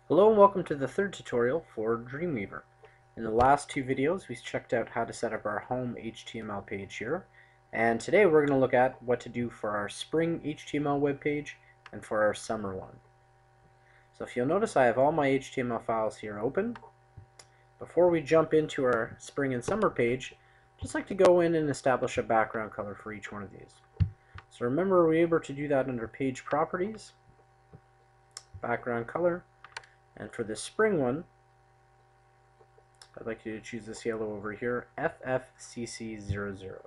Hello and welcome to the third tutorial for Dreamweaver. In the last two videos we checked out how to set up our home HTML page here, and today we're going to look at what to do for our spring HTML web page and for our summer one. So if you'll notice, I have all my HTML files here open. Before we jump into our spring and summer page, I'd just like to go in and establish a background color for each one of these. So remember, we're able to do that under Page Properties, Background Color. And for the spring one, I'd like you to choose this yellow over here, FFCC00.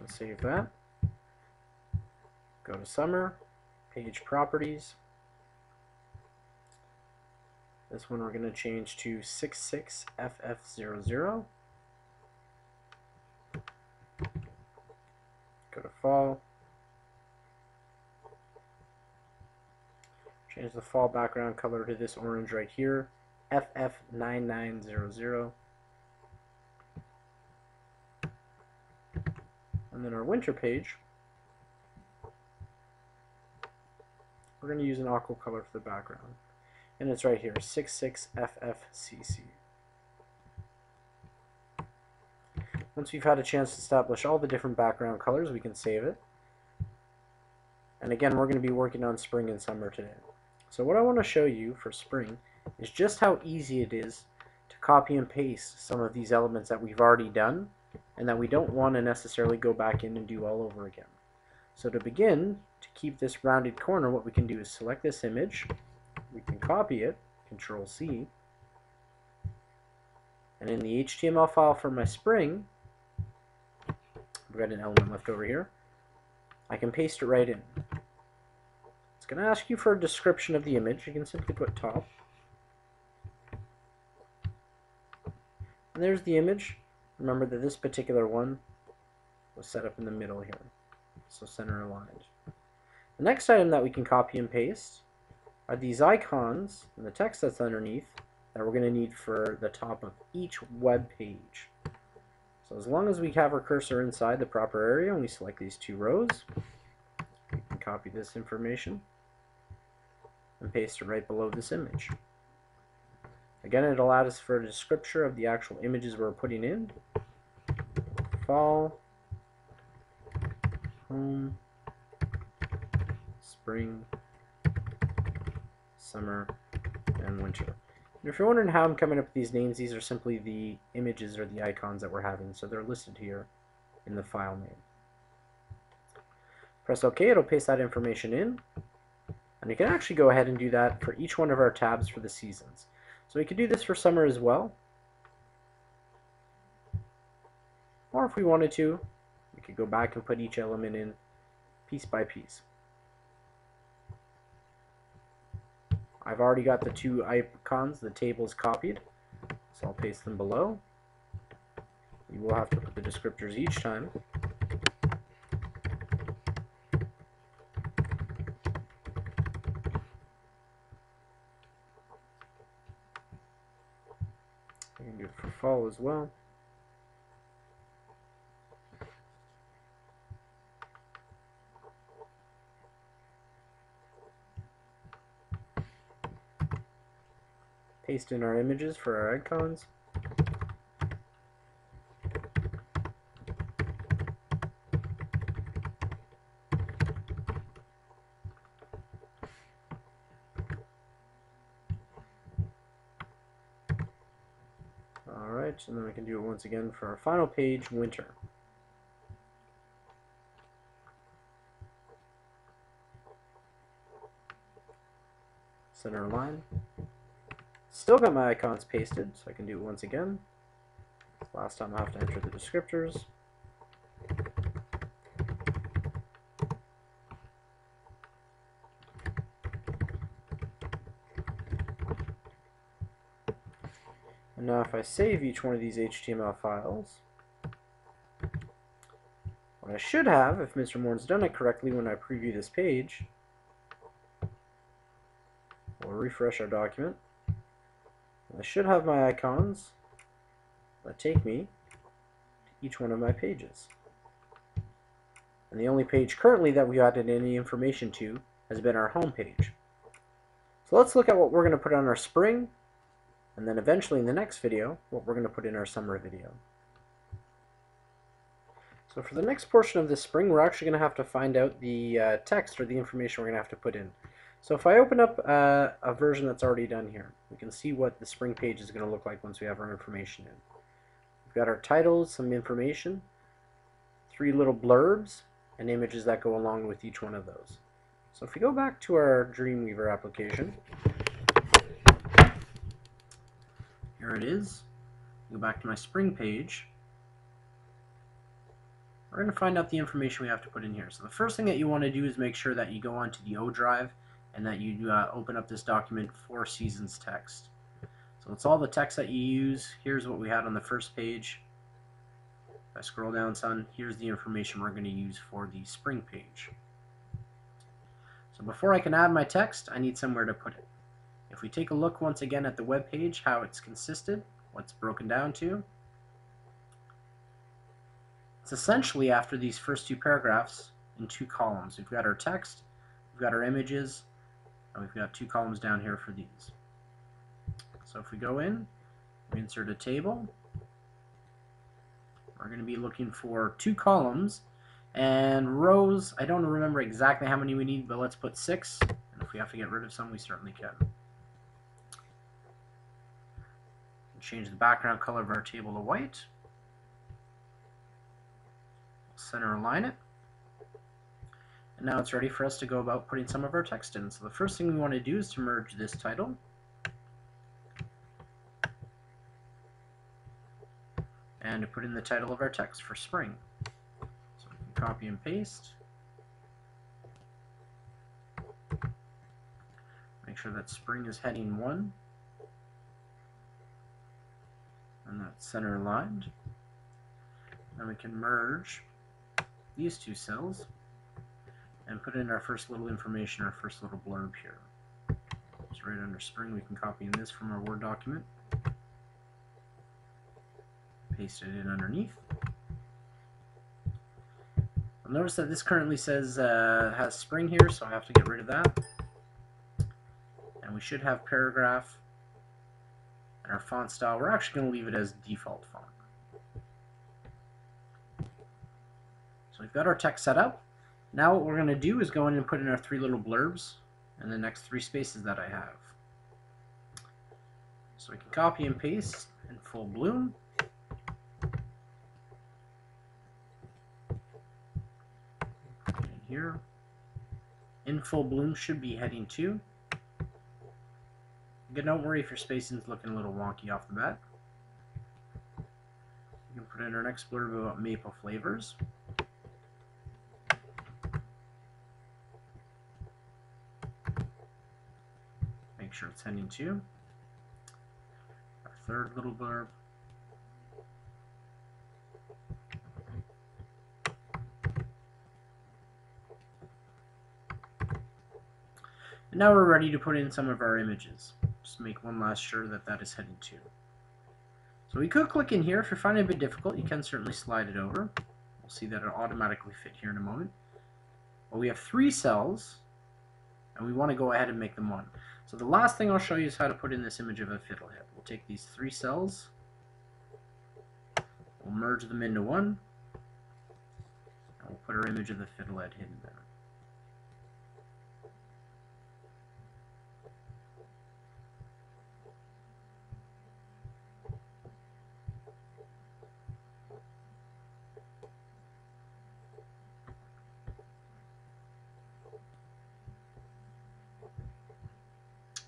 Let's save that. Go to Summer, Page Properties. This one we're going to change to 66FF00. Go to Fall. Change the fall background color to this orange right here, FF9900. And then our winter page, we're going to use an aqua color for the background. And it's right here, 66FFCC. Once we've had a chance to establish all the different background colors, we can save it. And again, we're going to be working on spring and summer today. So what I want to show you for spring is just how easy it is to copy and paste some of these elements that we've already done and that we don't want to necessarily go back in and do all over again. So to begin, to keep this rounded corner, what we can do is select this image, we can copy it, Control C, and in the HTML file for my spring, I've got an element left over here, I can paste it right in. It's going to ask you for a description of the image. You can simply put top. And there's the image. Remember that this particular one was set up in the middle here, so center aligned. The next item that we can copy and paste are these icons and the text that's underneath that we're going to need for the top of each web page. So as long as we have our cursor inside the proper area and we select these two rows, we can copy this information and paste it right below this image. Again, it allows us for a descriptor of the actual images we're putting in. Fall, home, spring, summer, and winter. And if you're wondering how I'm coming up with these names, these are simply the images or the icons that we're having, so they're listed here in the file name. Press OK, it'll paste that information in. And you can actually go ahead and do that for each one of our tabs for the seasons. So we could do this for summer as well. Or if we wanted to, we could go back and put each element in piece by piece. I've already got the two icons, the tables copied, so I'll paste them below. You will have to put the descriptors each time. You can do it for fall as well. Paste in our images for our icons. Alright, and then we can do it once again for our final page, winter. Center line. Still got my icons pasted, so I can do it once again. Last time I have to enter the descriptors. And now if I save each one of these HTML files, what I should have, if Mr. Morin's done it correctly when I preview this page, we'll refresh our document. I should have my icons that take me to each one of my pages. And the only page currently that we added any information to has been our home page. So let's look at what we're going to put on our spring, and then eventually in the next video, what we're going to put in our summer video. So for the next portion of this spring, we're actually going to have to find out the text or the information we're going to have to put in. So if I open up a version that's already done here, we can see what the spring page is going to look like once we have our information in. We've got our titles, some information, 3 little blurbs, and images that go along with each one of those. So if we go back to our Dreamweaver application, here it is. Go back to my spring page. We're going to find out the information we have to put in here. So the first thing that you want to do is make sure that you go onto the O drive and that you open up this document for Seasons text. So it's all the text that you use. Here's what we had on the first page. If I scroll down some, here's the information we're going to use for the spring page. So before I can add my text, I need somewhere to put it. If we take a look once again at the web page, how it's consisted, what's broken down to, it's essentially after these first 2 paragraphs in 2 columns. We've got our text, we've got our images, and we've got 2 columns down here for these. So if we go in, we insert a table, we're going to be looking for 2 columns, and rows, I don't remember exactly how many we need, but let's put 6, and if we have to get rid of some, we certainly can. Change the background color of our table to white. Center align it. And now it's ready for us to go about putting some of our text in. So the first thing we want to do is to merge this title. And to put in the title of our text for spring. So we can copy and paste. Make sure that spring is heading 1. And that's center aligned. Then we can merge these 2 cells and put in our first little information, our first little blurb here. So right under spring, we can copy in this from our Word document, paste it in underneath. You'll notice that this currently says has spring here, so I have to get rid of that. And we should have paragraph, and our font style, we're actually going to leave it as default font. So we've got our text set up. Now what we're going to do is go in and put in our 3 little blurbs in the next 3 spaces that I have. So we can copy and paste in full bloom. In here. In full bloom should be heading 2. Again, don't worry if your spacing's looking a little wonky off the bat. We can put in our next blurb about maple flavors. Make sure it's heading 2. Our 3rd little blurb. And now we're ready to put in some of our images. Just make one last sure that that is heading 2. So we could click in here. If you're finding it a bit difficult, you can certainly slide it over. We'll see that it'll automatically fit here in a moment. But we have 3 cells, and we want to go ahead and make them 1. So the last thing I'll show you is how to put in this image of a fiddlehead. We'll take these 3 cells, we'll merge them into 1, and we'll put our image of the fiddlehead hidden there.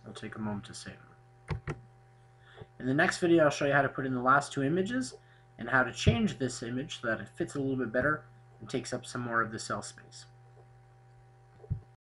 It'll take a moment to save them. In the next video, I'll show you how to put in the last 2 images and how to change this image so that it fits a little bit better and takes up some more of the cell space.